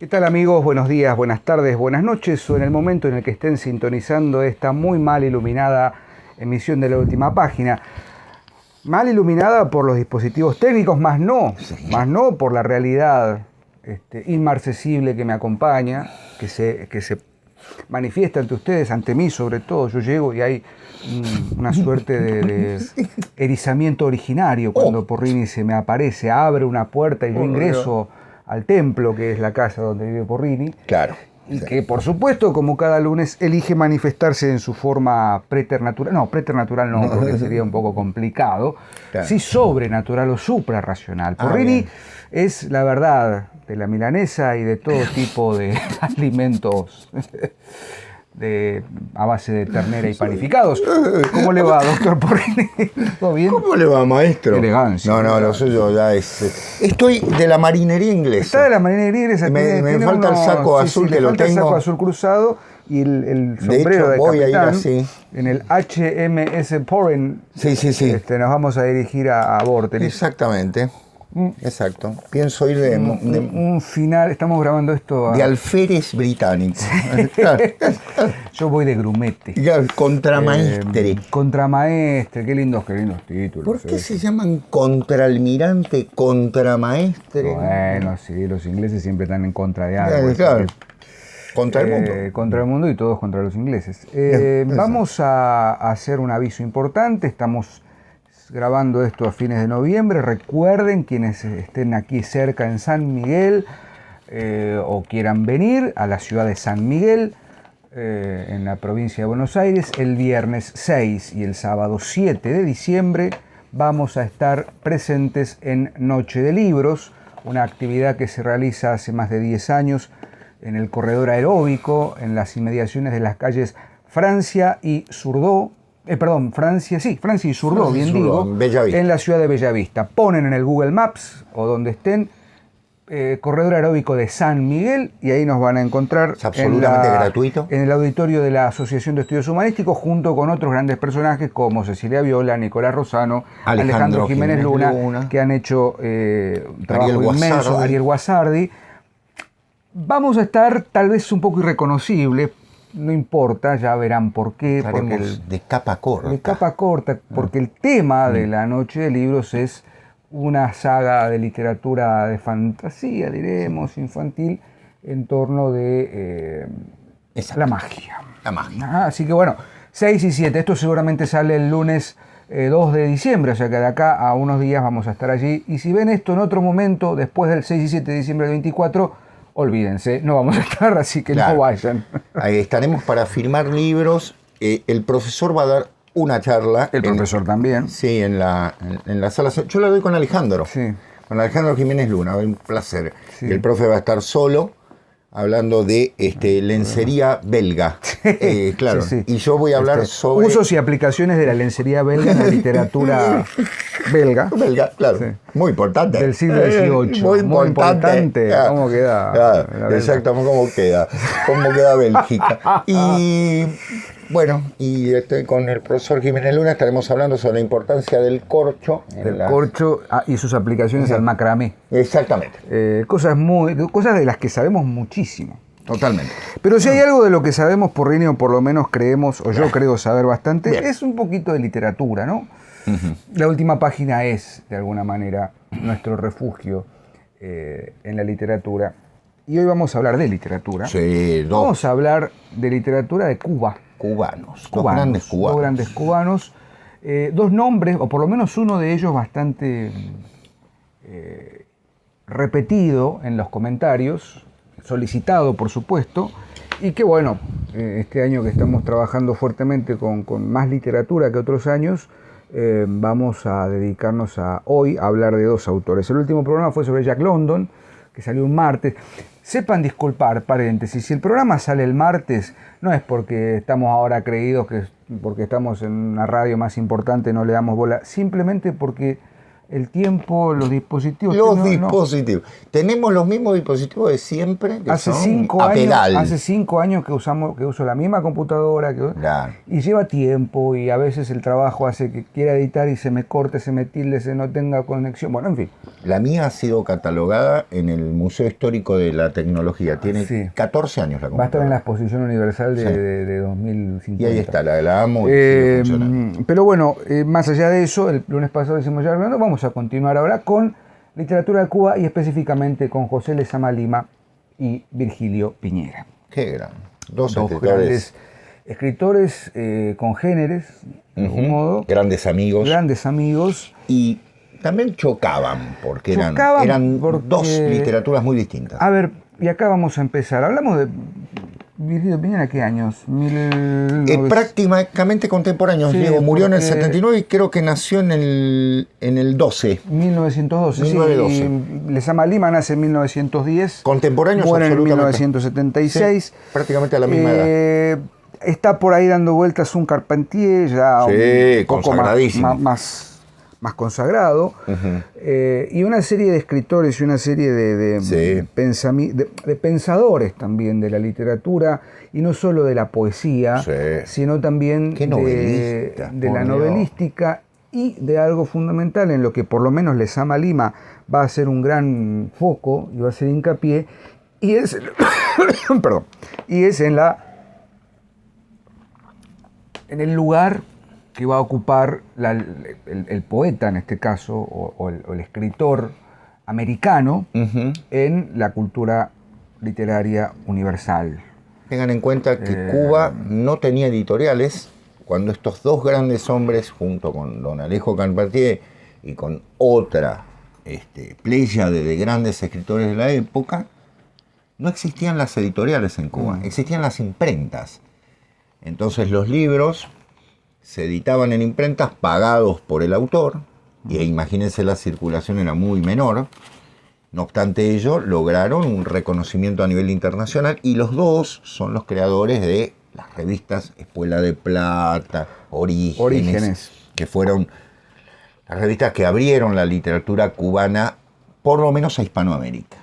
¿Qué tal amigos? Buenos días, buenas tardes, buenas noches o en el momento en el que estén sintonizando esta muy mal iluminada emisión de La Última Página. Mal iluminada por los dispositivos técnicos, más no por la realidad inmarcesible que me acompaña, que se manifiesta ante ustedes, ante mí sobre todo. Yo llego y hay una suerte de erizamiento originario cuando Porrini se me aparece, abre una puerta y yo ingreso al templo, que es la casa donde vive Porrini. Claro. Y que, por supuesto, como cada lunes, elige manifestarse en su forma preternatural. No, preternatural no, porque sería un poco complicado. Claro. Sí, sobrenatural o suprarracional. Porrini es la verdad de la milanesa y de todo tipo de alimentos a base de ternera y panificados. ¿Cómo le va, doctor Porrini? ¿Todo bien? ¿Cómo le va, maestro? Elegancia. No, lo suyo ya es... Estoy de la marinería inglesa. Está de la marinería inglesa. Me falta el saco azul que lo tengo. El saco azul cruzado y el sombrero de voy capitán. A ir así. En el HMS Porren. Sí. Nos vamos a dirigir a Vorterix. Exactamente. Exacto. Pienso ir de un final. Estamos grabando esto de alférez británico. Yo voy de grumete. Contramaestre. Contramaestre. Qué lindos títulos. ¿Por qué se llaman contraalmirante, contramaestre? Bueno, sí, los ingleses siempre están en contra de algo. Claro. Contra el mundo. Contra el mundo y todos contra los ingleses. Vamos a hacer un aviso importante. Estamos grabando esto a fines de noviembre. Recuerden, quienes estén aquí cerca en San Miguel o quieran venir a la ciudad de San Miguel, en la provincia de Buenos Aires, el viernes 6 y el sábado 7 de diciembre vamos a estar presentes en Noche de Libros, una actividad que se realiza hace más de 10 años en el corredor aeróbico, en las inmediaciones de las calles Francia y Surdó, Francia y Surdó, en la ciudad de Bellavista. Ponen en el Google Maps o donde estén corredor aeróbico de San Miguel y ahí nos van a encontrar. Es absolutamente gratuito. En el auditorio de la Asociación de Estudios Humanísticos, junto con otros grandes personajes como Cecilia Viola, Nicolás Rosano, Alejandro Jiménez Luna, que han hecho un trabajo inmenso, Ariel Guasardi. Vamos a estar tal vez un poco irreconocible. No importa, ya verán por qué. De capa corta. De capa corta, porque el tema de la Noche de Libros es una saga de literatura de fantasía, diremos, infantil, en torno de la magia. La magia. Así que bueno, 6 y 7, esto seguramente sale el lunes 2 de diciembre, o sea que de acá a unos días vamos a estar allí. Y si ven esto en otro momento, después del 6 y 7 de diciembre del 24, olvídense, no vamos a estar, así que no vayan. Ahí estaremos para firmar libros. El profesor va a dar una charla. El profesor también. Sí, en la sala. Yo la doy con Alejandro. Sí. Con Alejandro Jiménez Luna, un placer. Sí. El profe va a estar solo, hablando de lencería belga. Claro. Sí. Y yo voy a hablar sobre... usos y aplicaciones de la lencería belga en la literatura belga. Belga, claro. Sí. Muy importante. Del siglo XVIII. Muy importante. ¿Cómo queda? Claro, exactamente, cómo queda Bélgica. Y bueno, con el profesor Jiménez Luna estaremos hablando sobre la importancia del corcho. Corcho y sus aplicaciones al macramé. Exactamente. Cosas de las que sabemos muchísimo. Totalmente. Pero si hay algo de lo que sabemos, Porrini, o por lo menos creemos, o yo creo saber bastante, es un poquito de literatura, ¿no? La Última Página es, de alguna manera, nuestro refugio en la literatura. Y hoy vamos a hablar de literatura. Sí, Vamos a hablar de literatura de Cuba. Dos grandes cubanos. Dos nombres, o por lo menos uno de ellos bastante repetido en los comentarios, solicitado por supuesto, y que bueno, este año que estamos trabajando fuertemente con más literatura que otros años, vamos a dedicarnos hoy a hablar de dos autores. El último programa fue sobre Jack London, que salió un martes. Sepan disculpar, paréntesis, si el programa sale el martes, no es porque estamos ahora creídos que porque estamos en una radio más importante no le damos bola, simplemente porque el tiempo, los dispositivos. Los dispositivos. Tenemos los mismos dispositivos de siempre, que hace son 5 a años, pedal. Hace 5 años que uso la misma computadora Claro. y lleva tiempo, y a veces el trabajo hace que quiera editar y se me corte, se me tilde, se no tenga conexión. Bueno, en fin. La mía ha sido catalogada en el Museo Histórico de la Tecnología. Tiene 14 años la computadora. Va a estar en la Exposición Universal de 2050. Y ahí está, la amo y sigue funcionando. Pero bueno, más allá de eso, el lunes pasado decimos ya hablando, vamos a continuar ahora con literatura de Cuba y específicamente con José Lezama Lima y Virgilio Piñera. Qué gran. Dos grandes escritores congéneres, de algún modo. Grandes amigos. Grandes amigos. Y también chocaban, porque eran dos literaturas muy distintas. A ver, y acá vamos a empezar. Hablamos de Virgilio Piñera, ¿qué años? Prácticamente contemporáneos. Sí, Diego murió en el 79 y creo que nació en el 12. 1912. 1912. Sí. Lezama Lima nace en 1910. Contemporáneos, muere en absolutamente. 1976. Sí, prácticamente a la misma edad. Está por ahí dando vueltas un Carpentier, ya un poco más consagrado, y una serie de escritores y una serie de pensadores también de la literatura, y no solo de la poesía, sino también de la novelística, y de algo fundamental en lo que por lo menos Lezama Lima va a hacer un gran foco y va a hacer hincapié, y es en el lugar que va a ocupar el poeta, en este caso, o el escritor americano, en la cultura literaria universal. Tengan en cuenta que Cuba no tenía editoriales cuando estos dos grandes hombres, junto con don Alejo Carpentier y con otra pléyade de grandes escritores de la época, no existían las editoriales en Cuba, existían las imprentas. Entonces los libros se editaban en imprentas pagados por el autor, y imagínense, la circulación era muy menor. No obstante ello, lograron un reconocimiento a nivel internacional, y los dos son los creadores de las revistas Espuela de Plata, Orígenes, que fueron las revistas que abrieron la literatura cubana, por lo menos a Hispanoamérica,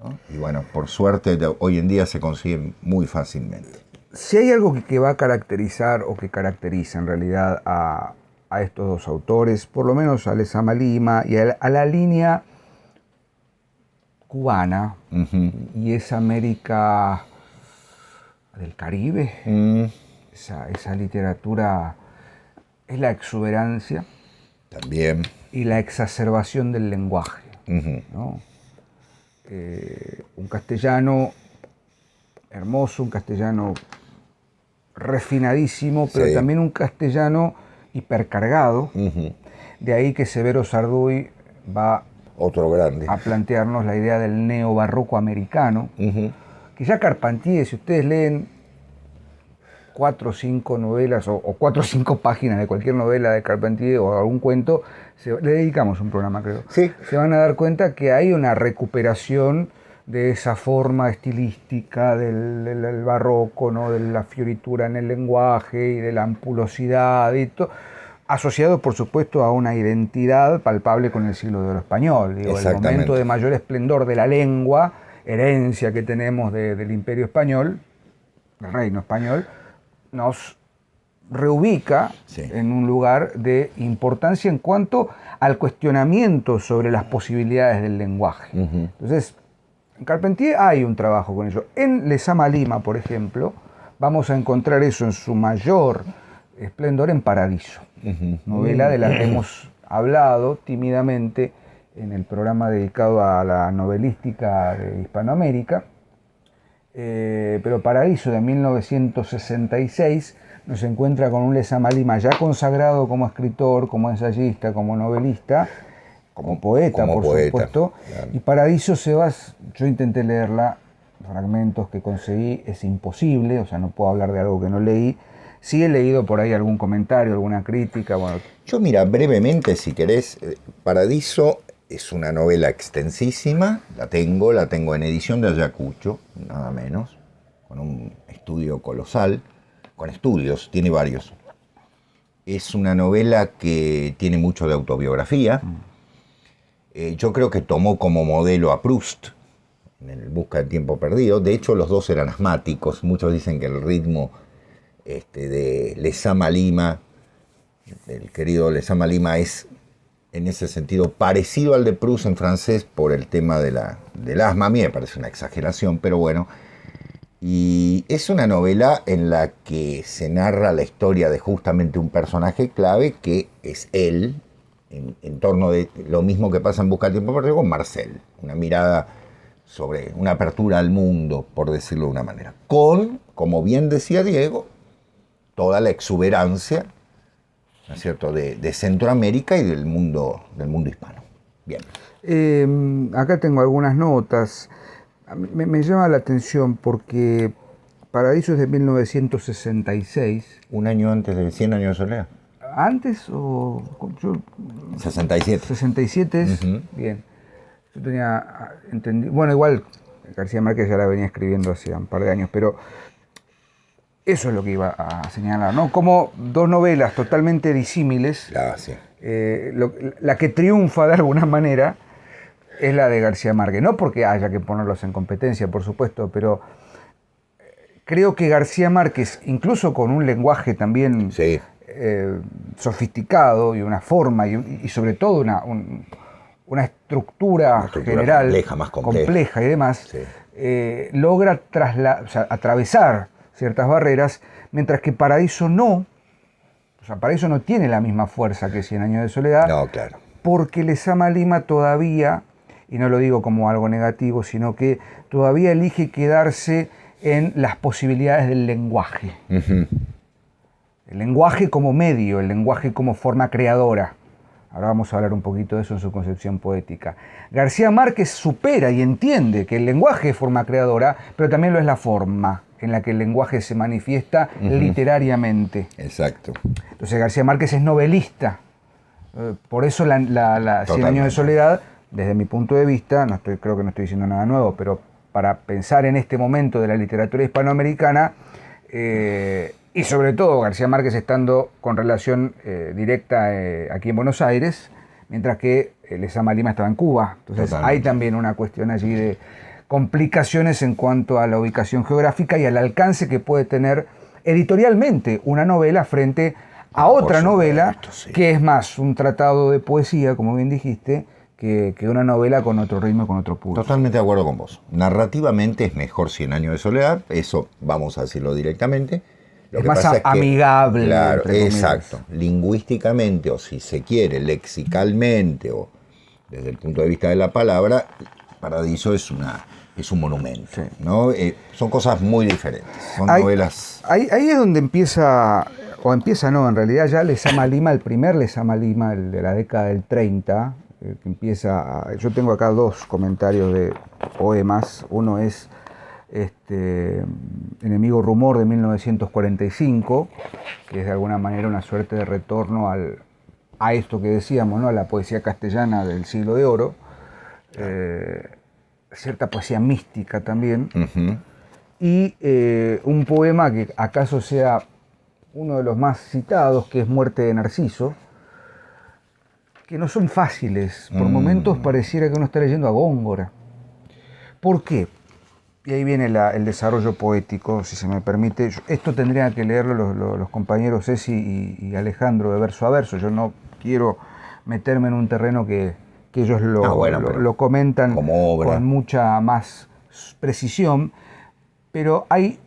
¿no? Y bueno, por suerte hoy en día se consiguen muy fácilmente. Si hay algo que va a caracterizar, o que caracteriza en realidad a estos dos autores, por lo menos a Lezama Lima y a la línea cubana, y esa América del Caribe, esa literatura, es la exuberancia también, y la exacerbación del lenguaje, ¿no? Un castellano hermoso, un castellano refinadísimo, pero también un castellano hipercargado. De ahí que Severo Sarduy va otro grande a plantearnos la idea del neobarroco americano, que ya Carpentier, si ustedes leen 4 o 5 novelas o 4 o 5 páginas de cualquier novela de Carpentier o algún cuento, le dedicamos un programa, creo, se van a dar cuenta que hay una recuperación de esa forma estilística del barroco, ¿no? De la fioritura en el lenguaje y de la ampulosidad y todo, asociado por supuesto a una identidad palpable con el siglo de oro español. Digo, el momento de mayor esplendor de la lengua, herencia que tenemos del Imperio Español, del Reino Español, nos reubica en un lugar de importancia en cuanto al cuestionamiento sobre las posibilidades del lenguaje. Entonces, en Carpentier hay un trabajo con ello. En Lezama Lima, por ejemplo, vamos a encontrar eso en su mayor esplendor en Paradiso, novela de la que hemos hablado tímidamente en el programa dedicado a la novelística de Hispanoamérica, pero Paradiso de 1966 nos encuentra con un Lezama Lima ya consagrado como escritor, como ensayista, como novelista, como poeta, por supuesto, claro. Y Paradiso yo intenté leerla, fragmentos que conseguí, es imposible, o sea, no puedo hablar de algo que no leí. Sí he leído por ahí algún comentario, alguna crítica, bueno. Yo, mira, brevemente, si querés, Paradiso es una novela extensísima, la tengo en edición de Ayacucho, nada menos, con un estudio colosal, con estudios, tiene varios. Es una novela que tiene mucho de autobiografía, Yo creo que tomó como modelo a Proust en el Busca del tiempo perdido. De hecho, los dos eran asmáticos. Muchos dicen que el ritmo de Lezama Lima, el querido Lezama Lima, es en ese sentido parecido al de Proust en francés por el tema del asma. A mí me parece una exageración, pero bueno. Y es una novela en la que se narra la historia de justamente un personaje clave que es él, en torno de lo mismo que pasa en Busca del tiempo perdido con Marcel. Una mirada sobre una apertura al mundo, por decirlo de una manera. Con, como bien decía Diego, toda la exuberancia, ¿no es cierto?, de Centroamérica y del mundo hispano. Bien. Acá tengo algunas notas. Me llama la atención porque Paradiso es de 1966. Un año antes de 100 años de soledad. ¿Antes o...? 67. 67 es... Bien. Yo tenía entendido... Bueno, igual García Márquez ya la venía escribiendo hace un par de años, pero eso es lo que iba a señalar, ¿no? Como dos novelas totalmente disímiles, Sí. La que triunfa de alguna manera es la de García Márquez. No porque haya que ponerlos en competencia, por supuesto, pero creo que García Márquez, incluso con un lenguaje también sofisticado y una forma y sobre todo una estructura general compleja, más compleja y demás, logra atravesar ciertas barreras, mientras que Paradiso no. O sea, Paradiso no tiene la misma fuerza que 100 años de soledad. No, claro. Porque Lezama Lima todavía, y no lo digo como algo negativo, sino que todavía elige quedarse en las posibilidades del lenguaje. Uh-huh. El lenguaje como medio, el lenguaje como forma creadora. Ahora vamos a hablar un poquito de eso en su concepción poética. García Márquez supera y entiende que el lenguaje es forma creadora, pero también lo es la forma en la que el lenguaje se manifiesta literariamente. Exacto. Entonces García Márquez es novelista. Por eso la 100 años de soledad, desde mi punto de vista, creo que no estoy diciendo nada nuevo, pero para pensar en este momento de la literatura hispanoamericana, y sobre todo García Márquez estando con relación directa aquí en Buenos Aires, mientras que Lezama Lima estaba en Cuba. Entonces hay también una cuestión allí de complicaciones en cuanto a la ubicación geográfica y al alcance que puede tener editorialmente una novela frente a otra novela que es más un tratado de poesía, como bien dijiste, que una novela con otro ritmo, con otro pulso. Totalmente de acuerdo con vos. Narrativamente es mejor 100 años de soledad, eso vamos a decirlo directamente. Es más amigable. Claro, exacto. Lingüísticamente, o si se quiere, lexicalmente, o desde el punto de vista de la palabra, Paradiso es un monumento. Sí. ¿No? Son cosas muy diferentes. Son novelas. Ahí es donde empieza, no, en realidad ya Lezama Lima, el primer Lezama Lima, el de la década del 30, que empieza. Yo tengo acá dos comentarios de poemas. Uno es Enemigo Rumor de 1945, que es de alguna manera una suerte de retorno a esto que decíamos, ¿no? A la poesía castellana del siglo de oro, cierta poesía mística también, y un poema que acaso sea uno de los más citados, que es Muerte de Narciso, que no son fáciles, por momentos pareciera que uno está leyendo a Góngora. ¿Por qué? Y ahí viene el desarrollo poético, si se me permite. Esto tendrían que leerlo los compañeros Ceci y Alejandro de verso a verso. Yo no quiero meterme en un terreno que ellos lo comentan con mucha más precisión, pero hay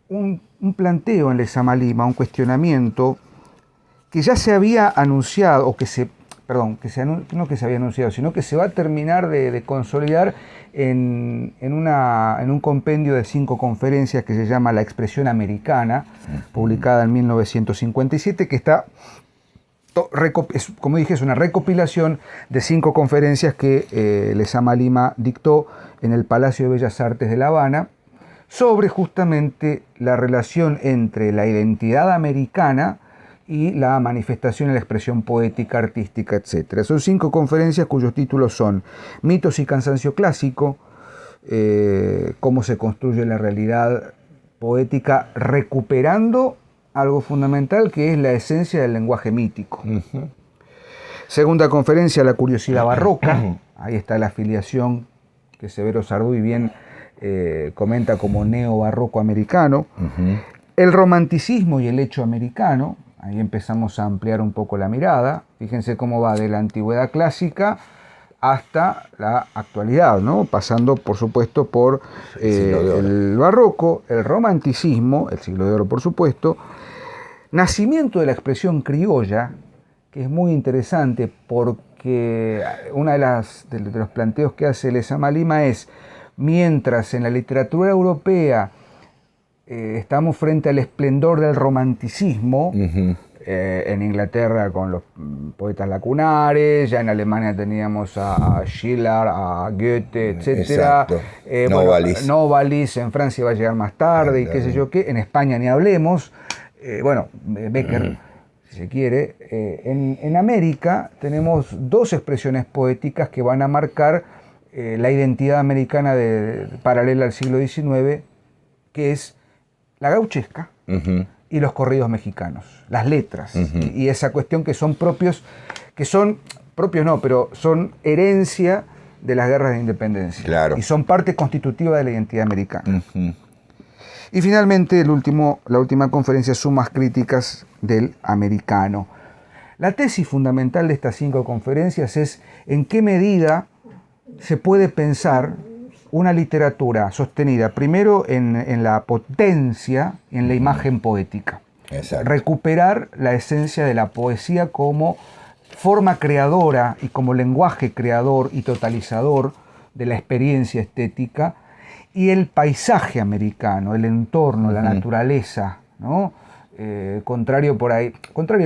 un planteo en Lezama Lima, un cuestionamiento que ya se había anunciado, no que se había anunciado, sino que se va a terminar de consolidar en un compendio de 5 conferencias que se llama La Expresión Americana, publicada en 1957, que está, como dije, es una recopilación de 5 conferencias que Lezama Lima dictó en el Palacio de Bellas Artes de La Habana sobre justamente la relación entre la identidad americana y la manifestación y la expresión poética, artística, etc. Son 5 conferencias cuyos títulos son Mitos y cansancio clásico, cómo se construye la realidad poética recuperando algo fundamental que es la esencia del lenguaje mítico. Segunda conferencia, la curiosidad barroca. Ahí está la afiliación que Severo Sarduy bien comenta como neobarroco americano. El romanticismo y el hecho americano. Ahí empezamos a ampliar un poco la mirada. Fíjense cómo va de la antigüedad clásica hasta la actualidad, ¿no? Pasando, por supuesto, por el barroco, el romanticismo, el siglo de oro, por supuesto, nacimiento de la expresión criolla, que es muy interesante porque uno de los planteos que hace Lezama Lima es, mientras en la literatura europea estamos frente al esplendor del romanticismo, en Inglaterra con los poetas lacunares, ya en Alemania teníamos a Schiller, a Goethe, etc. Novalis, en Francia va a llegar más tarde, y qué sé yo qué, en España ni hablemos, Becker, si se quiere. En América tenemos dos expresiones poéticas que van a marcar la identidad americana paralela al siglo XIX, que es la gauchesca y los corridos mexicanos, las letras, y esa cuestión que son propios no, pero son herencia de las guerras de independencia, claro, y son parte constitutiva de la identidad americana. Y finalmente la última conferencia, sumas críticas del americano. La tesis fundamental de estas 5 conferencias es en qué medida se puede pensar una literatura sostenida primero en la potencia, en la imagen poética. Exacto. Recuperar la esencia de la poesía como forma creadora y como lenguaje creador y totalizador de la experiencia estética, y el paisaje americano, el entorno, la naturaleza, ¿no? Contrario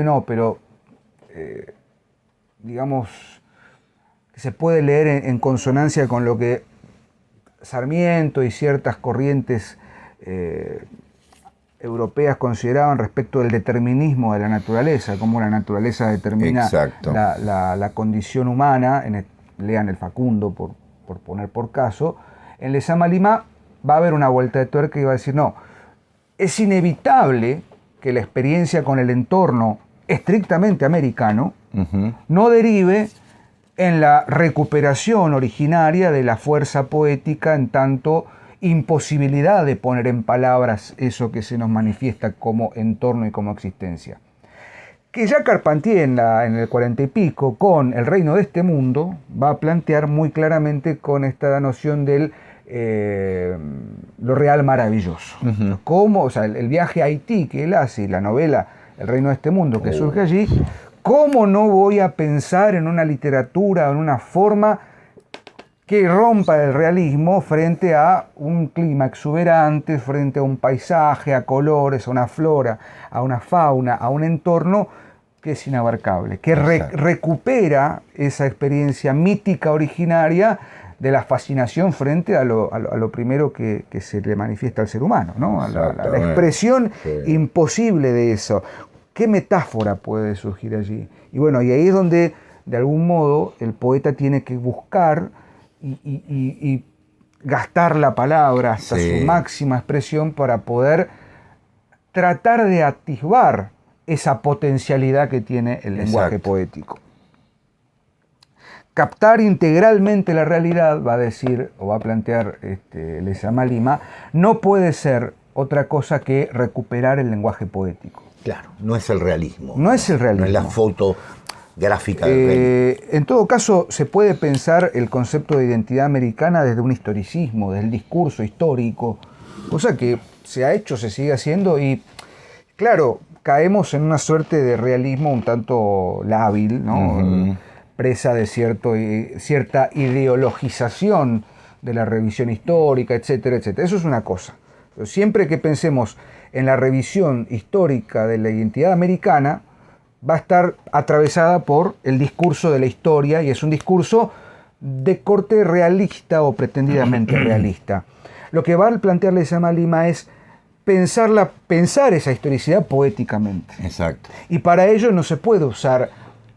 no, pero digamos que se puede leer en consonancia con lo que Sarmiento y ciertas corrientes europeas consideraban respecto del determinismo de la naturaleza, cómo la naturaleza determina la condición humana. Lean el Facundo, por poner por caso. En Lezama Lima va a haber una vuelta de tuerca y va a decir, no, es inevitable que la experiencia con el entorno estrictamente americano no derive en la recuperación originaria de la fuerza poética, en tanto imposibilidad de poner en palabras eso que se nos manifiesta como entorno y como existencia. Que ya Carpentier en el 40 y pico, con El reino de este mundo, va a plantear muy claramente con esta noción del lo real maravilloso. Cómo, o sea, el viaje a Haití que él hace, y la novela El reino de este mundo que surge allí, ¿cómo no voy a pensar en una literatura, en una forma que rompa el realismo frente a un clima exuberante, frente a un paisaje, a colores, a una flora, a una fauna, a un entorno que es inabarcable, que recupera esa experiencia mítica originaria de la fascinación frente a lo primero que se le manifiesta al ser humano, ¿no? A la expresión imposible de eso. ¿Qué metáfora puede surgir allí? Y bueno, y ahí es donde, de algún modo, el poeta tiene que buscar y gastar la palabra hasta su máxima expresión para poder tratar de atisbar esa potencialidad que tiene el lenguaje poético. Captar integralmente la realidad, va a decir, o va a plantear Lezama Lima, no puede ser otra cosa que recuperar el lenguaje poético. Claro, no es el realismo. No es el realismo. No es la foto gráfica del realismo. En todo caso, se puede pensar el concepto de identidad americana desde un historicismo, desde el discurso histórico, cosa que se ha hecho, se sigue haciendo, y claro, caemos en una suerte de realismo un tanto lábil, ¿no? Presa de cierta ideologización de la revisión histórica, etcétera, etcétera. Eso es una cosa. Pero siempre que pensemos en la revisión histórica de la identidad americana, va a estar atravesada por el discurso de la historia, y es un discurso de corte realista o pretendidamente realista. Lo que va a plantear Lezama Lima es pensar esa historicidad poéticamente. Exacto. Y para ello no se puede usar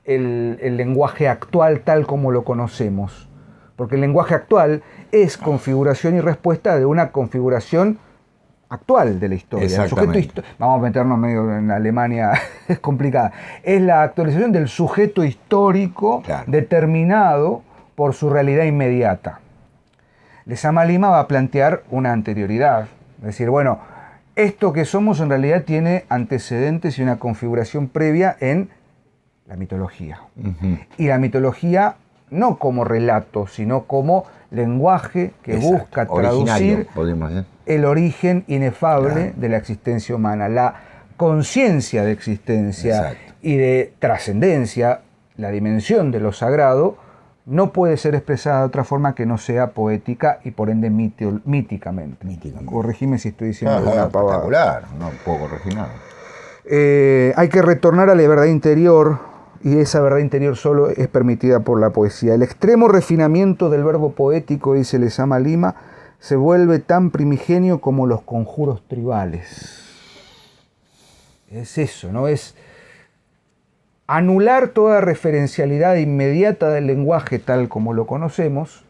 el lenguaje actual tal como lo conocemos, porque el lenguaje actual es configuración y respuesta de una configuración actual de la historia. Vamos a meternos medio en Alemania, es complicada. Es la actualización del sujeto histórico determinado por su realidad inmediata. Lezama Lima va a plantear una anterioridad. Es decir, bueno, esto que somos en realidad tiene antecedentes y una configuración previa en la mitología. Y la mitología no como relato, sino como lenguaje que busca traducir el origen inefable de la existencia humana, la conciencia de existencia y de trascendencia, la dimensión de lo sagrado, no puede ser expresada de otra forma que no sea poética y por ende míticamente. Corregime si estoy diciendo alguna pavada. Espectacular, no puedo corregir nada. Hay que retornar a la verdad interior, y esa verdad interior solo es permitida por la poesía. El extremo refinamiento del verbo poético, dice Lezama Lima, se vuelve tan primigenio como los conjuros tribales. Es eso, ¿no? Es anular toda referencialidad inmediata del lenguaje tal como lo conocemos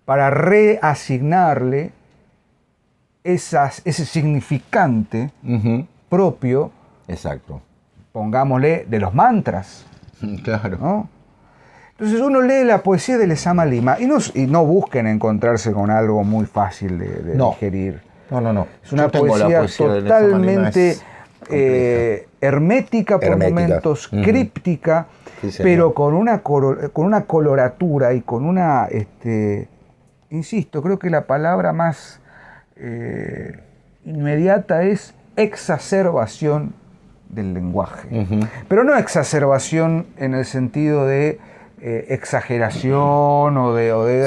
para reasignarle ese significante propio, pongámosle, de los mantras. Claro. ¿No? Entonces uno lee la poesía de Lezama Lima y no busquen encontrarse con algo muy fácil de digerir. No. Es una poesía totalmente hermética por momentos, críptica, pero con una coloratura y con una, insisto, creo que la palabra más inmediata es exacerbación del lenguaje. Pero no exacerbación en el sentido de exageración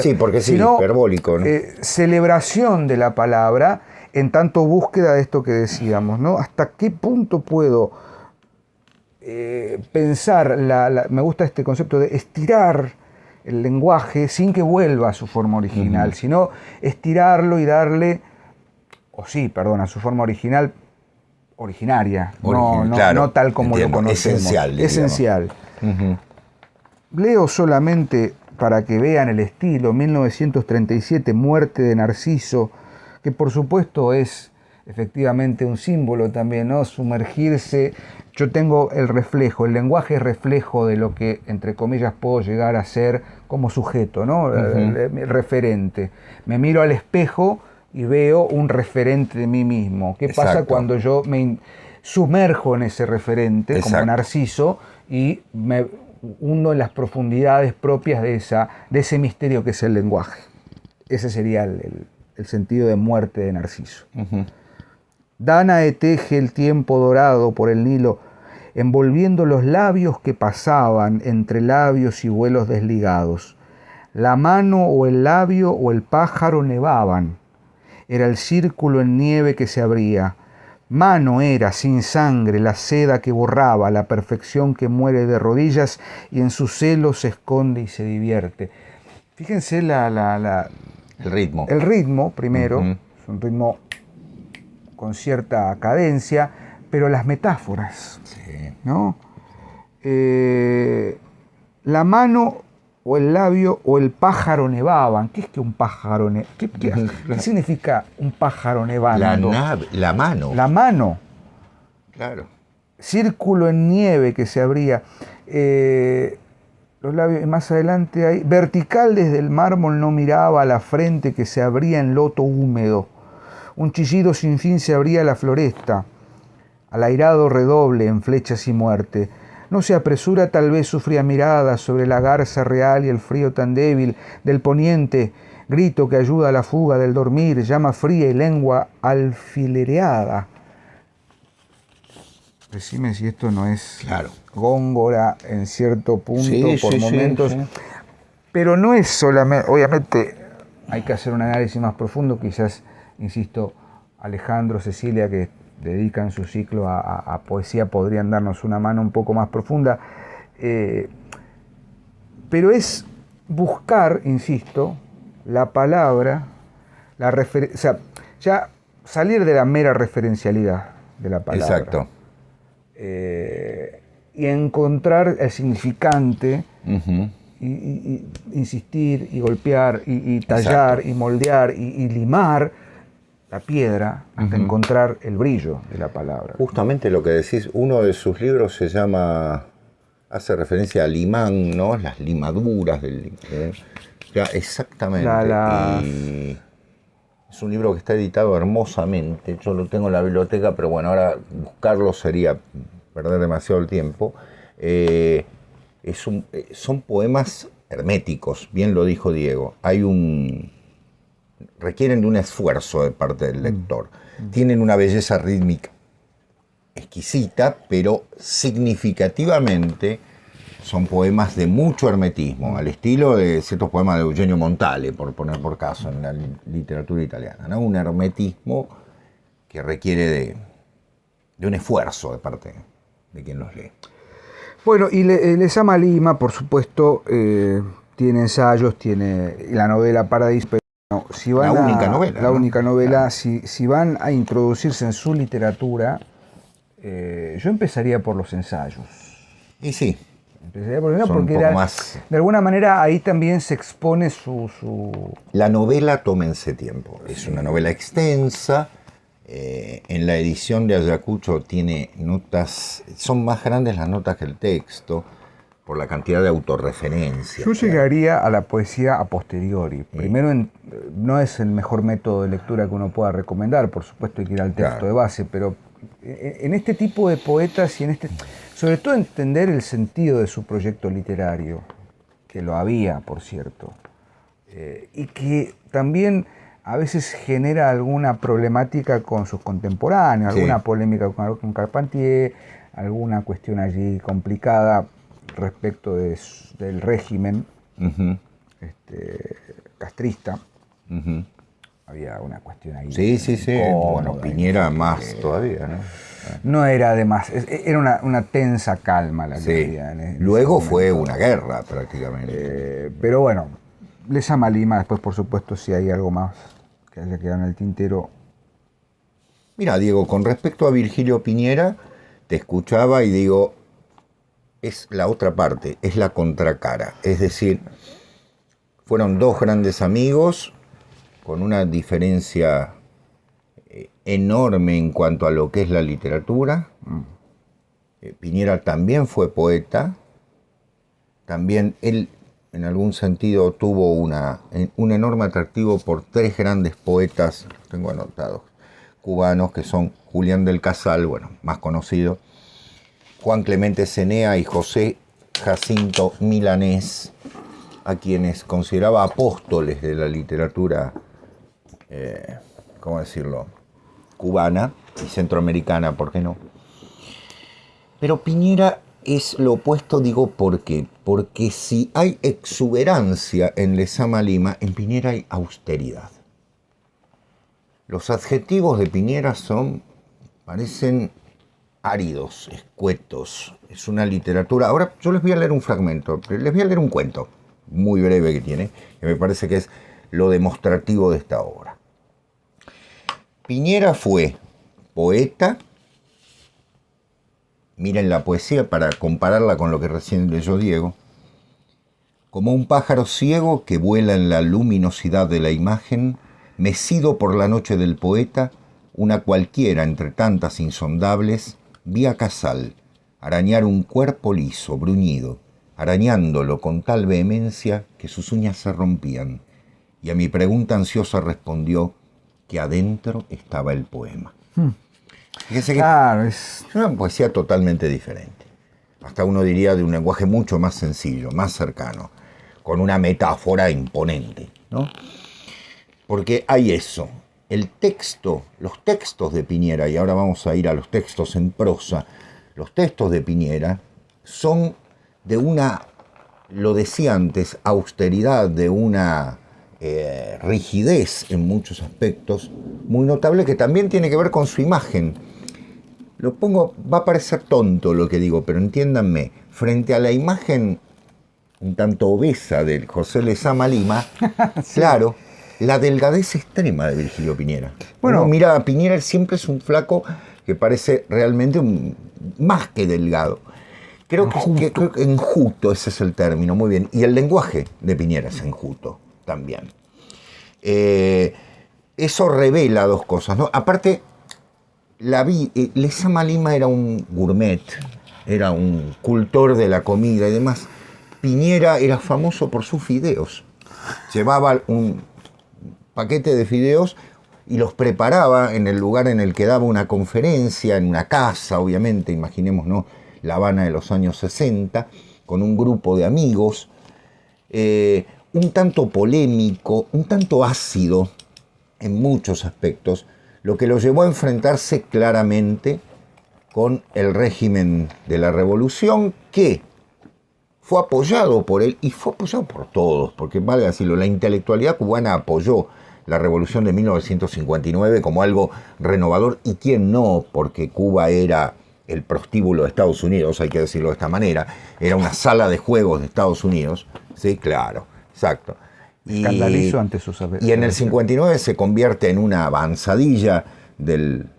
sí, porque sí, sino, hiperbólico, ¿no? Celebración de la palabra en tanto búsqueda de esto que decíamos, ¿no? ¿Hasta qué punto puedo pensar, me gusta este concepto de estirar el lenguaje sin que vuelva a su forma original, sino estirarlo y darle, a su forma originaria, no tal como lo conocemos. Esencial. Leo solamente para que vean el estilo, 1937, Muerte de Narciso, que por supuesto es efectivamente un símbolo también, ¿no? Sumergirse. Yo tengo el reflejo, el lenguaje es reflejo de lo que, entre comillas, puedo llegar a ser como sujeto, ¿no? El referente. Me miro al espejo y veo un referente de mí mismo. ¿Qué pasa cuando yo me sumerjo en ese referente, como Narciso, y me hundo en las profundidades propias de ese misterio que es el lenguaje? Ese sería el sentido de Muerte de Narciso. Dánae teje el tiempo dorado por el Nilo, envolviendo los labios que pasaban entre labios y vuelos desligados. La mano o el labio o el pájaro nevaban. Era el círculo en nieve que se abría. Mano era, sin sangre, la seda que borraba, la perfección que muere de rodillas y en su celo se esconde y se divierte. Fíjense el ritmo. El ritmo, primero, es un ritmo con cierta cadencia, pero las metáforas, ¿no? La mano o el labio o el pájaro nevaban. ¿Qué es que un pájaro nevaba? ¿Qué significa un pájaro nevando? La mano. La mano. Claro. Círculo en nieve que se abría. Los labios, más adelante hay. Vertical desde el mármol no miraba a la frente que se abría en loto húmedo. Un chillido sin fin se abría la floresta. Al airado redoble en flechas y muerte. No se apresura, tal vez su fría mirada sobre la garza real y el frío tan débil del poniente, grito que ayuda a la fuga del dormir, llama fría y lengua alfilereada. Decime si esto no es Góngora en cierto punto, por momentos. Pero no es solamente, obviamente hay que hacer un análisis más profundo, quizás, insisto, Alejandro, Cecilia, que dedican su ciclo a poesía, podrían darnos una mano un poco más profunda, pero es buscar, insisto, la palabra, o sea, ya salir de la mera referencialidad de la palabra. Exacto. Y encontrar el significante, y insistir, y golpear, y tallar, y moldear, y limar, la piedra hasta encontrar el brillo de la palabra. Justamente lo que decís, uno de sus libros se llama, hace referencia al imán, ¿no? Las limaduras del... Ya, exactamente. Y es un libro que está editado hermosamente. Yo lo tengo en la biblioteca, pero bueno, ahora buscarlo sería perder demasiado el tiempo. Son poemas herméticos, bien lo dijo Diego. Requieren de un esfuerzo de parte del lector. Tienen una belleza rítmica exquisita, pero significativamente son poemas de mucho hermetismo, al estilo de ciertos poemas de Eugenio Montale, por poner por caso, en la literatura italiana, ¿no? Un hermetismo que requiere de un esfuerzo de parte de quien los lee. Bueno, y Lezama Lima, por supuesto, tiene ensayos, tiene la novela Paradiso, pero no, si van la única novela. La ¿no? única novela, Claro. si van a introducirse en su literatura, yo empezaría por los ensayos. Y sí. Empezaría por Son porque un poco más... de alguna manera ahí también se expone su... La novela, tómense tiempo. Es una novela extensa. En la edición de Ayacucho tiene notas, son más grandes las notas que el texto, por la cantidad de autorreferencias. Yo llegaría a la poesía a posteriori. Primero, no es el mejor método de lectura que uno pueda recomendar, por supuesto hay que ir al texto de base, pero en este tipo de poetas y sobre todo entender el sentido de su proyecto literario, que lo había, por cierto, y que también a veces genera alguna problemática con sus contemporáneos, alguna polémica con Carpentier, alguna cuestión allí complicada respecto del régimen castrista. Había una cuestión ahí. Sí. Bueno, Piñera más todavía, ¿no? No era además, era una tensa calma la que había. Luego fue una guerra prácticamente. Pero bueno, Lezama Lima, después por supuesto si hay algo más que haya quedado en el tintero. Mira, Diego, con respecto a Virgilio Piñera, te escuchaba y digo, es la otra parte, es la contracara. Es decir, fueron dos grandes amigos con una diferencia enorme en cuanto a lo que es la literatura. Piñera también fue poeta, también él en algún sentido tuvo un enorme atractivo por tres grandes poetas, tengo anotados, cubanos, que son Julián del Casal, bueno, más conocido, Juan Clemente Cenea y José Jacinto Milanés, a quienes consideraba apóstoles de la literatura, ¿cómo decirlo?, cubana y centroamericana, ¿por qué no? Pero Piñera es lo opuesto, digo, ¿por qué? Porque si hay exuberancia en Lezama Lima, en Piñera hay austeridad. Los adjetivos de Piñera parecen áridos, escuetos. Es una literatura... Ahora yo les voy a leer un fragmento, les voy a leer un cuento muy breve que tiene, que me parece que es lo demostrativo de esta obra. Piñera fue poeta, miren la poesía para compararla con lo que recién leyó Diego, como un pájaro ciego que vuela en la luminosidad de la imagen, mecido por la noche del poeta, una cualquiera entre tantas insondables, vi a Casal arañar un cuerpo liso, bruñido, arañándolo con tal vehemencia que sus uñas se rompían, y a mi pregunta ansiosa respondió que adentro estaba el poema. Fíjese que Claro, es una poesía totalmente diferente. Hasta uno diría de un lenguaje mucho más sencillo, más cercano, con una metáfora imponente, ¿no? Porque hay eso. El texto, los textos de Piñera, y ahora vamos a ir a los textos en prosa, los textos de Piñera son de una, lo decía antes, austeridad, de una rigidez en muchos aspectos, muy notable, que también tiene que ver con su imagen. Lo pongo, va a parecer tonto lo que digo, pero entiéndanme, frente a la imagen un tanto obesa del José Lezama Lima, sí, claro, la delgadez extrema de Virgilio Piñera. Bueno, mira, a Piñera siempre es un flaco que parece realmente más que delgado. Creo que enjuto, ese es el término, muy bien. Y el lenguaje de Piñera es enjuto también. eso revela dos cosas, ¿no? Aparte, Lezama Lima era un gourmet, era un cultor de la comida y demás. Piñera era famoso por sus fideos. Llevaba un paquete de fideos y los preparaba en el lugar en el que daba una conferencia, en una casa, obviamente, imaginemos, ¿no? La Habana de los años 60, con un grupo de amigos, un tanto polémico, un tanto ácido en muchos aspectos, lo que lo llevó a enfrentarse claramente con el régimen de la revolución, que fue apoyado por él y fue apoyado por todos, porque vale decirlo, la intelectualidad cubana apoyó la revolución de 1959 como algo renovador, y quién no, porque Cuba era el prostíbulo de Estados Unidos, hay que decirlo de esta manera, era una sala de juegos de Estados Unidos, sí, claro, exacto. Escandalizó ante sus y en el 59 se convierte en una avanzadilla del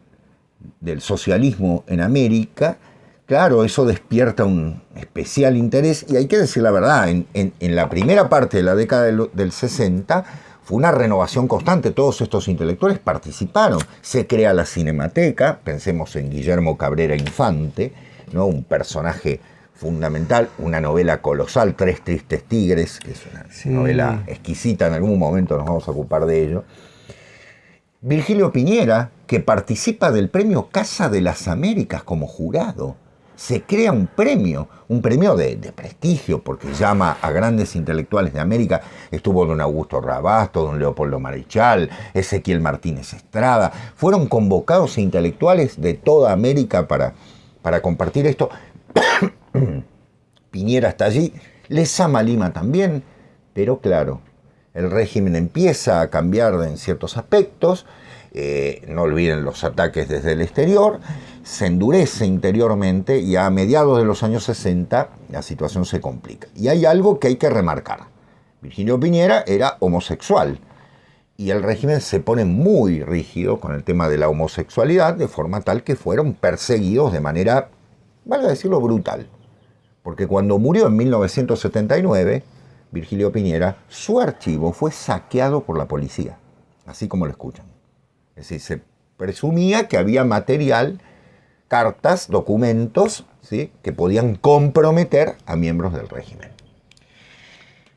socialismo en América. Claro, eso despierta un especial interés, y hay que decir la verdad, en la primera parte de la década del 60 fue una renovación constante, todos estos intelectuales participaron, se crea la Cinemateca, pensemos en Guillermo Cabrera Infante, ¿no? Un personaje fundamental, una novela colosal, Tres Tristes Tigres, que es una novela exquisita, en algún momento nos vamos a ocupar de ello. Virgilio Piñera, que participa del premio Casa de las Américas como jurado. Se crea un premio de prestigio, porque llama a grandes intelectuales de América. Estuvo don Augusto Rabasto, don Leopoldo Marechal, Ezequiel Martínez Estrada. Fueron convocados intelectuales de toda América para compartir esto. Piñera está allí, Lezama Lima también, pero claro, el régimen empieza a cambiar en ciertos aspectos, no olviden los ataques desde el exterior, se endurece interiormente, y a mediados de los años 60 la situación se complica. Y hay algo que hay que remarcar. Virgilio Piñera era homosexual, y el régimen se pone muy rígido con el tema de la homosexualidad, de forma tal que fueron perseguidos de manera, vale decirlo, brutal. Porque cuando murió en 1979, Virgilio Piñera, su archivo fue saqueado por la policía, así como lo escuchan. Es decir, se presumía que había material, cartas, documentos, ¿sí?, que podían comprometer a miembros del régimen.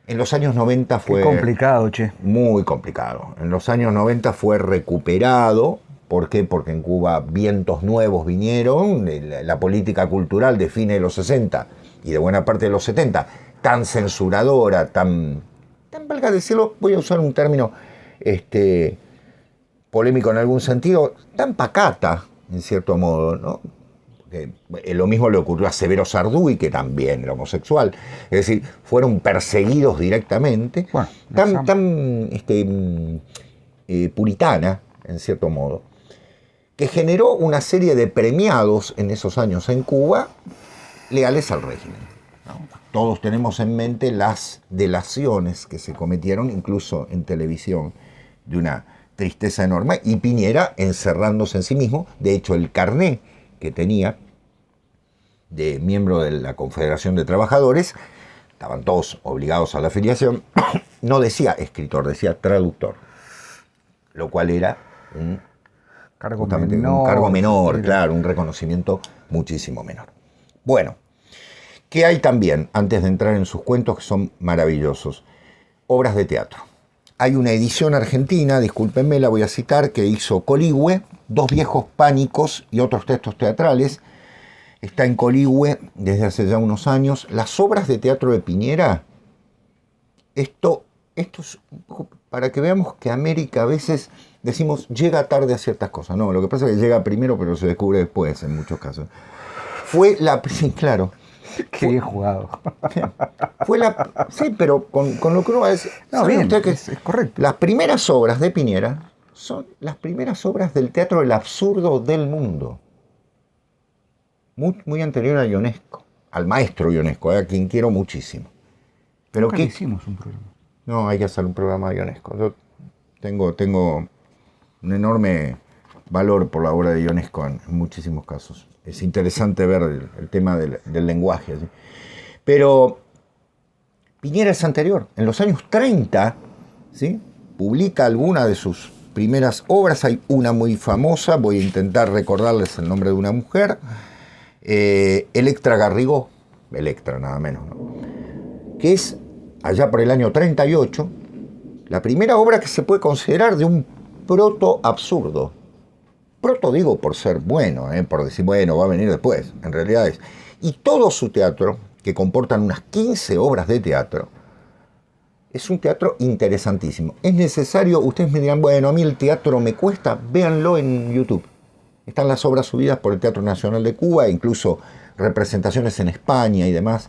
En los años 90 fue... Qué complicado, che. Muy complicado. En los años 90 fue recuperado. ¿Por qué? Porque en Cuba vientos nuevos vinieron, la política cultural de fines de los 60 y de buena parte de los 70, tan censuradora, tan valga decirlo, voy a usar un término polémico en algún sentido, tan pacata, en cierto modo, ¿no? Porque lo mismo le ocurrió a Severo Sarduy, que también era homosexual. Es decir, fueron perseguidos directamente, bueno, tan puritana, en cierto modo, que generó una serie de premiados en esos años en Cuba leales al régimen, ¿no? Todos tenemos en mente las delaciones que se cometieron, incluso en televisión, de una tristeza enorme, y Piñera encerrándose en sí mismo. De hecho, el carné que tenía de miembro de la Confederación de Trabajadores, estaban todos obligados a la afiliación, no decía escritor, decía traductor, lo cual era un cargo menor, claro, un reconocimiento muchísimo menor. Bueno, ¿qué hay también, antes de entrar en sus cuentos que son maravillosos? Obras de teatro. Hay una edición argentina, discúlpenme, la voy a citar, que hizo Coligüe, Dos viejos pánicos y otros textos teatrales. Está en Coligüe desde hace ya unos años. Las obras de teatro de Piñera, esto es un poco para que veamos que América a veces decimos llega tarde a ciertas cosas. No, lo que pasa es que llega primero, pero se descubre después en muchos casos. Fue la... Sí, claro. Qué bien jugado. Sí, pero con lo que uno va a decir... No, bien, usted que es correcto. Las primeras obras de Piñera son las primeras obras del teatro del absurdo del mundo. Muy, muy anterior a Ionesco, al maestro Ionesco, a quien quiero muchísimo. Pero ¿qué hicimos un programa? No, hay que hacer un programa de Ionesco. Yo tengo un enorme valor por la obra de Ionesco en muchísimos casos. Es interesante ver el tema del lenguaje, ¿sí? Pero Piñera es anterior. En los años 30, ¿sí?, publica alguna de sus primeras obras. Hay una muy famosa, voy a intentar recordarles el nombre de una mujer, Electra Garrigó, Electra nada menos, ¿no? Que es, allá por el año 38, la primera obra que se puede considerar de un proto-absurdo. Proto digo por ser bueno, por decir, bueno, va a venir después, en realidad es. Y todo su teatro, que comportan unas 15 obras de teatro, es un teatro interesantísimo. Es necesario, ustedes me dirán, bueno, a mí el teatro me cuesta, véanlo en YouTube. Están las obras subidas por el Teatro Nacional de Cuba, incluso representaciones en España y demás.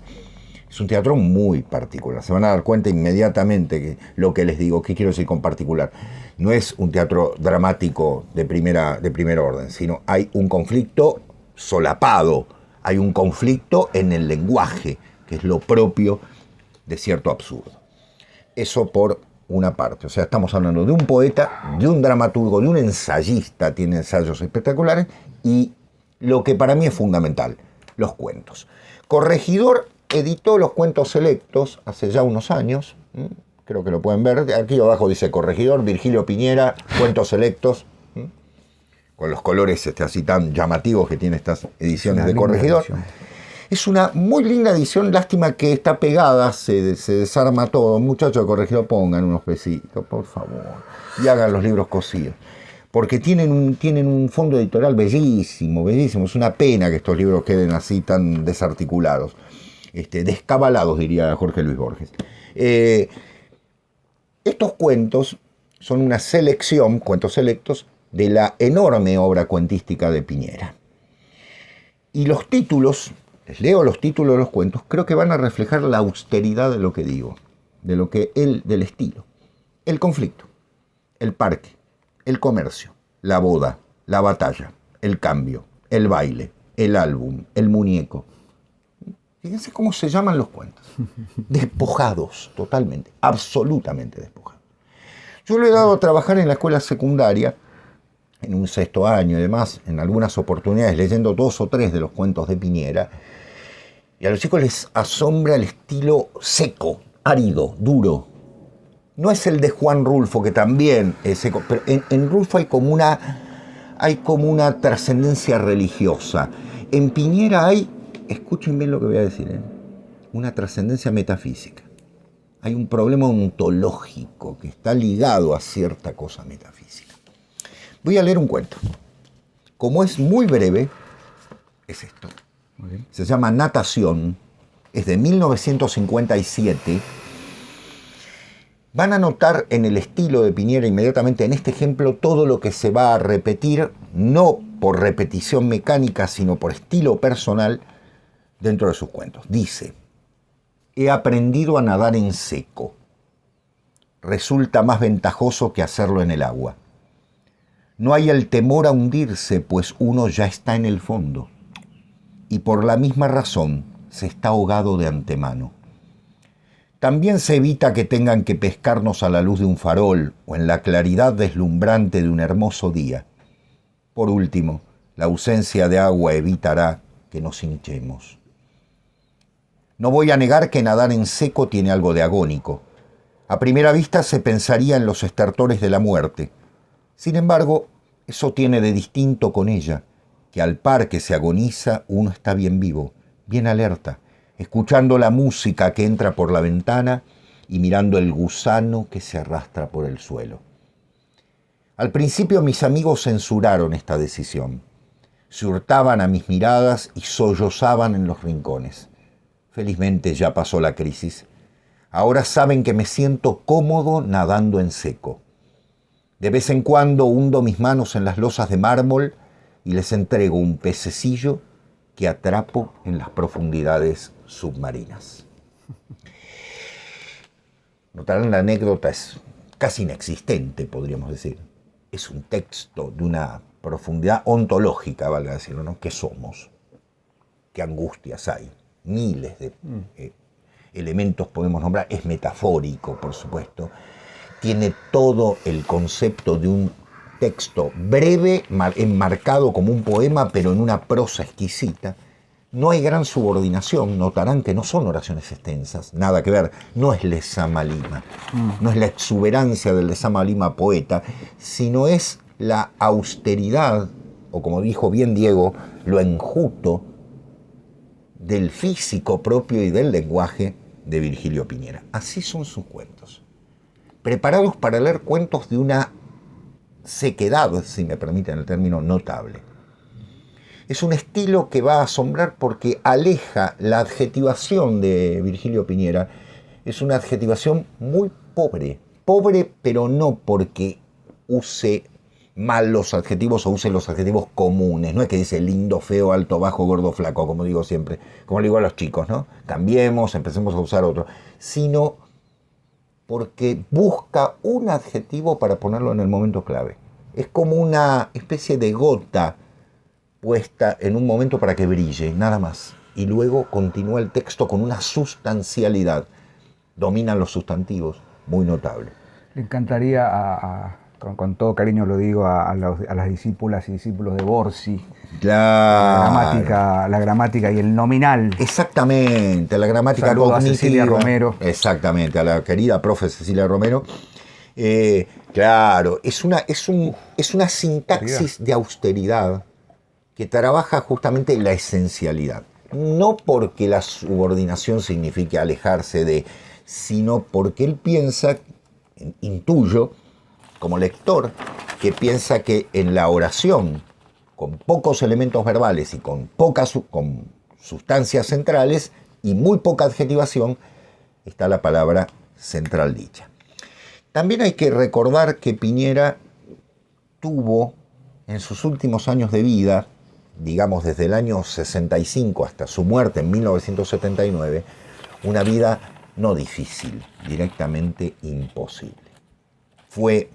Es un teatro muy particular. Se van a dar cuenta inmediatamente que lo que les digo, ¿qué quiero decir con particular? No es un teatro dramático de primer orden, sino hay un conflicto solapado, hay un conflicto en el lenguaje, que es lo propio de cierto absurdo. Eso por una parte. O sea, estamos hablando de un poeta, de un dramaturgo, de un ensayista, tiene ensayos espectaculares, y lo que para mí es fundamental, los cuentos. Corregidor editó los cuentos selectos hace ya unos años, creo que lo pueden ver, aquí abajo dice Corregidor, Virgilio Piñera, cuentos selectos, con los colores así tan llamativos que tiene estas ediciones de Corregidor. Es una muy linda edición, lástima que está pegada, se desarma todo. Muchachos de Corregidor, pongan unos pesitos, por favor, y hagan los libros cosidos. Porque tienen un fondo editorial bellísimo, bellísimo. Es una pena que estos libros queden así tan desarticulados. Descabalados, diría Jorge Luis Borges. Estos cuentos son una selección, cuentos selectos, de la enorme obra cuentística de Piñera. Y los títulos, les leo los títulos de los cuentos, creo que van a reflejar la austeridad de lo que digo, del estilo. El conflicto, el parque, el comercio, la boda, la batalla, el cambio, el baile, el álbum, el muñeco. Fíjense cómo se llaman los cuentos. Despojados, totalmente, absolutamente despojados. Yo le he dado a trabajar en la escuela secundaria, en un 6º año y demás, en algunas oportunidades, leyendo 2 o 3 de los cuentos de Piñera, y a los chicos les asombra el estilo seco, árido, duro. No es el de Juan Rulfo, que también es seco, pero en Rulfo hay como una trascendencia religiosa. En Piñera hay, escuchen bien lo que voy a decir, una trascendencia metafísica. Hay un problema ontológico que está ligado a cierta cosa metafísica. Voy a leer un cuento. Como es muy breve, es esto. Se llama Natación, es de 1957. Van a notar en el estilo de Piñera inmediatamente en este ejemplo todo lo que se va a repetir, no por repetición mecánica, sino por estilo personal dentro de sus cuentos. Dice: he aprendido a nadar en seco. Resulta más ventajoso que hacerlo en el agua. No hay el temor a hundirse, pues uno ya está en el fondo. Y por la misma razón se está ahogado de antemano. También se evita que tengan que pescarnos a la luz de un farol o en la claridad deslumbrante de un hermoso día. Por último, la ausencia de agua evitará que nos hinchemos. No voy a negar que nadar en seco tiene algo de agónico. A primera vista se pensaría en los estertores de la muerte. Sin embargo, eso tiene de distinto con ella, que al par que se agoniza uno está bien vivo, bien alerta, escuchando la música que entra por la ventana y mirando el gusano que se arrastra por el suelo. Al principio mis amigos censuraron esta decisión. Se hurtaban a mis miradas y sollozaban en los rincones. Felizmente ya pasó la crisis. Ahora saben que me siento cómodo nadando en seco. De vez en cuando hundo mis manos en las losas de mármol y les entrego un pececillo que atrapo en las profundidades submarinas. Notarán, la anécdota es casi inexistente, podríamos decir. Es un texto de una profundidad ontológica, valga decirlo, ¿no? ¿Qué somos? ¿Qué angustias hay? Miles de elementos podemos nombrar. Es metafórico, por supuesto. Tiene todo el concepto de un texto breve, enmarcado como un poema, pero en una prosa exquisita. No hay gran subordinación, notarán que no son oraciones extensas, nada que ver, no es Lezama Lima, no es la exuberancia del Lezama Lima poeta, sino es la austeridad, o como dijo bien Diego, lo enjuto del físico propio y del lenguaje de Virgilio Piñera. Así son sus cuentos, preparados para leer cuentos de una sequedad, si me permiten el término, notable. Es un estilo que va a asombrar porque aleja la adjetivación de Virgilio Piñera. Es una adjetivación muy pobre. Pobre, pero no porque use mal los adjetivos o use los adjetivos comunes. No es que dice lindo, feo, alto, bajo, gordo, flaco, como digo siempre. Como le digo a los chicos, ¿no? Cambiemos, empecemos a usar otro. Sino porque busca un adjetivo para ponerlo en el momento clave. Es como una especie de gota puesta en un momento para que brille, nada más. Y luego continúa el texto con una sustancialidad. Dominan los sustantivos, muy notable. Le encantaría, con todo cariño lo digo, a las discípulas y discípulos de Borsi. Claro. La gramática y el nominal. Exactamente, la gramática Saludo cognitiva. a Cecilia Romero. Exactamente, a la querida profe Cecilia Romero. Claro, es una sintaxis de austeridad que trabaja justamente la esencialidad. No porque la subordinación signifique alejarse de, sino porque él piensa, intuyo, como lector, que piensa que en la oración, con pocos elementos verbales y con sustancias centrales y muy poca adjetivación, está la palabra central dicha. También hay que recordar que Piñera tuvo en sus últimos años de vida, digamos desde el año 65 hasta su muerte en 1979, una vida no difícil, directamente imposible. Fue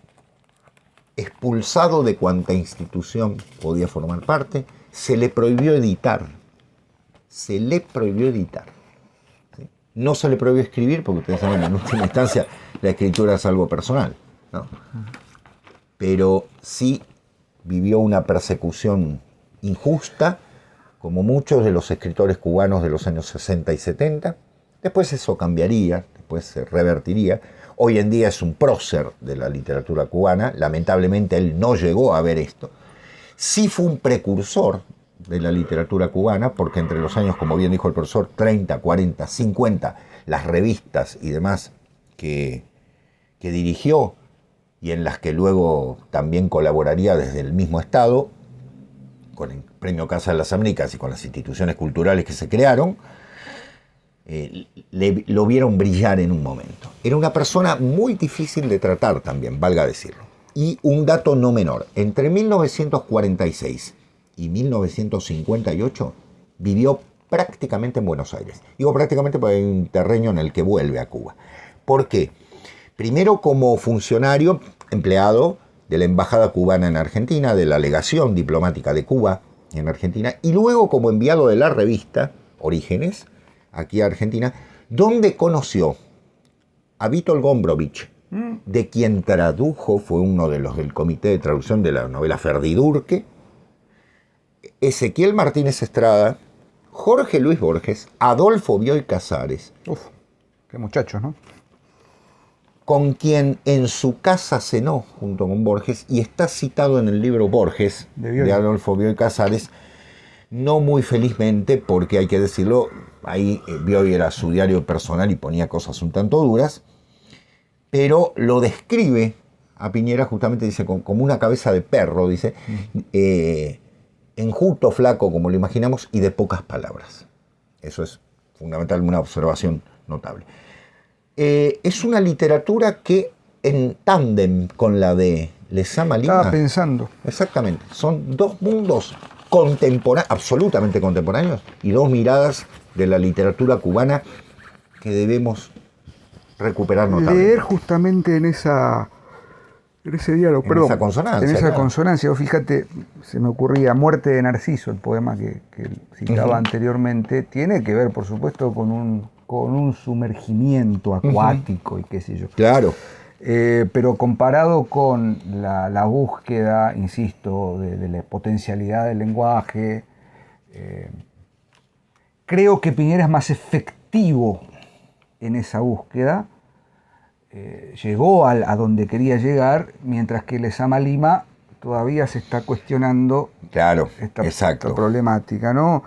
expulsado de cuanta institución podía formar parte, se le prohibió editar. ¿Sí? No se le prohibió escribir, porque ustedes saben, en última instancia, la escritura es algo personal, ¿no? Pero sí vivió una persecución injusta, como muchos de los escritores cubanos de los años 60 y 70. Después eso cambiaría, después se revertiría. Hoy en día es un prócer de la literatura cubana. Lamentablemente él no llegó a ver esto. Sí fue un precursor de la literatura cubana, porque entre los años, como bien dijo el profesor, 30, 40, 50, las revistas y demás que dirigió y en las que luego también colaboraría desde el mismo Estado, con el Premio Casa de las Américas y con las instituciones culturales que se crearon, lo vieron brillar en un momento. Era una persona muy difícil de tratar también, valga decirlo. Y un dato no menor, entre 1946 y 1958 vivió prácticamente en Buenos Aires. Digo prácticamente porque hay un terreno en el que vuelve a Cuba. ¿Por qué? Primero como funcionario, empleado de la Embajada Cubana en Argentina, de la Legación Diplomática de Cuba en Argentina, y luego como enviado de la revista Orígenes, aquí a Argentina, donde conoció a Vítor Gombrowicz, de quien tradujo, fue uno de los del comité de traducción de la novela Ferdidurque, Ezequiel Martínez Estrada, Jorge Luis Borges, Adolfo Bioy Casares. Uf, qué muchachos, ¿no? Con quien en su casa cenó junto con Borges, y está citado en el libro Borges, de Adolfo Bioy Casares, no muy felizmente, porque hay que decirlo, ahí Bioy era su diario personal y ponía cosas un tanto duras, pero lo describe a Piñera, justamente dice, como una cabeza de perro, dice, enjuto, flaco, como lo imaginamos, y de pocas palabras. Eso es fundamentalmente una observación notable. Es una literatura que en tándem con la de Lezama Lima. Estaba pensando. Exactamente. Son dos mundos contemporáneos, absolutamente contemporáneos, y dos miradas de la literatura cubana que debemos recuperar notablemente. Leer justamente en ese diálogo, perdón. Esa consonancia. En esa consonancia. Vos fíjate, se me ocurría Muerte de Narciso, el poema que citaba anteriormente, tiene que ver, por supuesto, con un sumergimiento acuático y qué sé yo. Claro. Pero comparado con la búsqueda, insisto, de la potencialidad del lenguaje, Creo que Piñera es más efectivo en esa búsqueda. Llegó a donde quería llegar, mientras que Lezama Lima todavía se está cuestionando esta problemática, ¿no?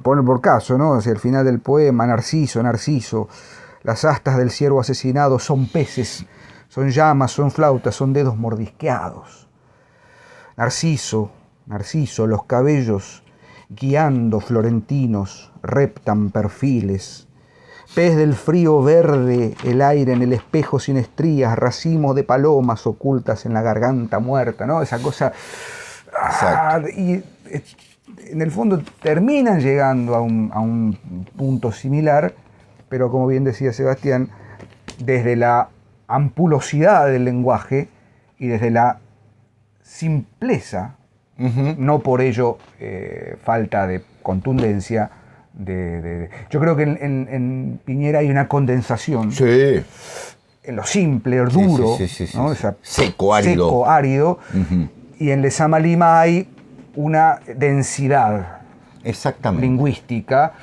Pone por caso, ¿no? Hacia el final del poema, Narciso, Narciso, las astas del ciervo asesinado son peces, son llamas, son flautas, son dedos mordisqueados. Narciso, Narciso, los cabellos guiando florentinos, reptan perfiles. Pez del frío verde, el aire en el espejo sin estrías, racimos de palomas ocultas en la garganta muerta, ¿no? Esa cosa. Y en el fondo terminan llegando a un punto similar, pero como bien decía Sebastián, desde la ampulosidad del lenguaje y desde la simpleza, no por ello falta de contundencia. Yo creo que en Piñera hay una condensación en lo simple, duro, ¿no? Seco, árido. Seco, árido. Y en Lezama Lima hay una densidad lingüística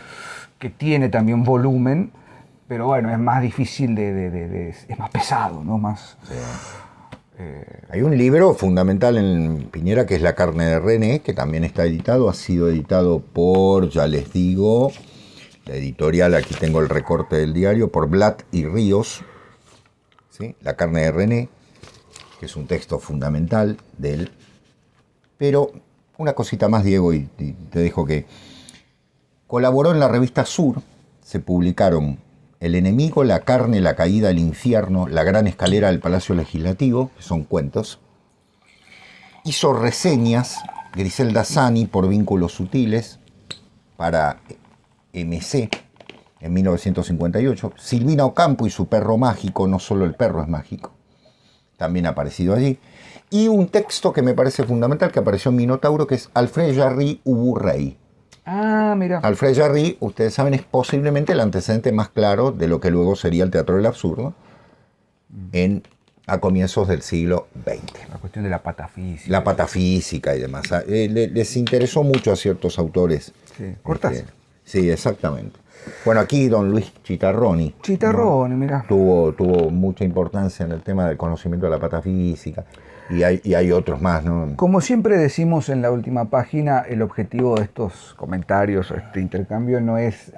que tiene también volumen, pero bueno, es más difícil es más pesado, ¿no? Hay un libro fundamental en Piñera que es La carne de René, que también está editado, ha sido editado por, ya les digo, la editorial, aquí tengo el recorte del diario, por Blatt y Ríos, ¿sí? La carne de René, que es un texto fundamental de él. Pero una cosita más, Diego, y te dejo que colaboró en la revista Sur, se publicaron El enemigo, La carne, La caída, El infierno, La gran escalera del Palacio Legislativo, que son cuentos. Hizo reseñas Griselda Sani por Vínculos Sutiles para MC en 1958. Silvina Ocampo y su perro mágico, no solo el perro es mágico, también ha aparecido allí. Y un texto que me parece fundamental, que apareció en Minotauro, que es Alfred Jarry Ubu Rey. Ah, mira. Alfred Jarry, ustedes saben, es posiblemente el antecedente más claro de lo que luego sería el teatro del absurdo a comienzos del siglo XX. La cuestión de la patafísica. La patafísica y demás. Les interesó mucho a ciertos autores. Sí, Cortázar. Sí, exactamente. Bueno, aquí don Luis Chitarroni. Chitarroni, mira. Tuvo mucha importancia en el tema del conocimiento de la patafísica. Y hay otros más, ¿no? Como siempre decimos en la última página, el objetivo de estos comentarios, este intercambio, no es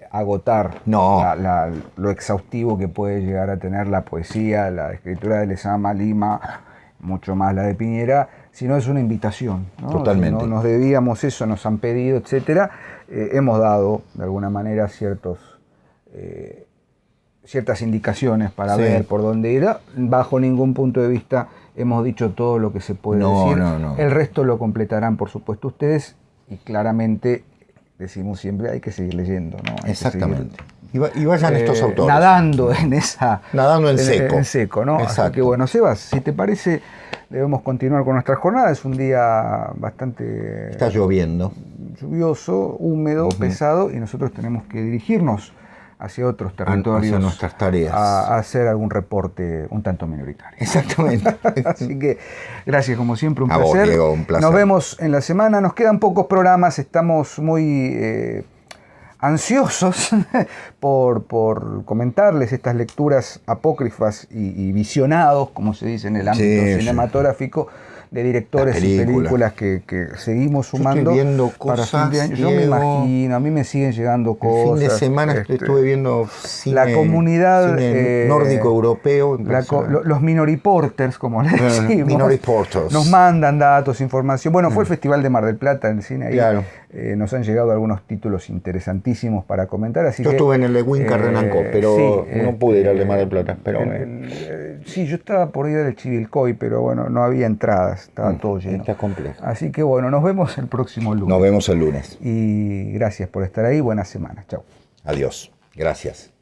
agotar lo exhaustivo que puede llegar a tener la poesía, la escritura de Lezama Lima, mucho más la de Piñera, sino es una invitación, ¿no? Totalmente. Nos debíamos eso, nos han pedido, etcétera. Hemos dado, de alguna manera, ciertas indicaciones para ver por dónde ir. Bajo ningún punto de vista hemos dicho todo lo que se puede decir. No. El resto lo completarán, por supuesto, ustedes. Y claramente, decimos siempre, hay que seguir leyendo, ¿no? Exactamente. Y vayan estos autores. Nadando en esa... Nadando en seco. En seco, ¿no? Exacto. Así que bueno, Sebas, si te parece, debemos continuar con nuestra jornada. Es un día bastante... Está lloviendo. Lluvioso, húmedo, pesado, y nosotros tenemos que dirigirnos hacia otros territorios, hacia nuestras tareas, a hacer algún reporte un tanto minoritario. Exactamente. Así que gracias, como siempre, un a placer. Vos, Diego, un placer. Nos vemos en la semana. Nos quedan pocos programas, estamos muy ansiosos por comentarles estas lecturas apócrifas y visionados, como se dice en el ámbito cinematográfico, de directores y películas que seguimos sumando. Yo estoy viendo cosas, para fin de año. Yo me imagino, a mí me siguen llegando cosas. El fin de semana estuve viendo cine, la comunidad nórdico europeo. Los minoriporters, como le decimos, minoriporters, nos mandan datos, información. Bueno, fue el Festival de Mar del Plata en el cine ahí. Claro. Nos han llegado algunos títulos interesantísimos para comentar. Así yo estuve en el de Winca Renancó, pero no pude ir al de Mar del Plata. Pero sí, yo estaba por ir al Chivilcoy, pero bueno, no había entradas, estaba todo lleno. Está complejo. Así que bueno, nos vemos el próximo lunes. Nos vemos el lunes. Y gracias por estar ahí, buena semana. Chao. Adiós. Gracias.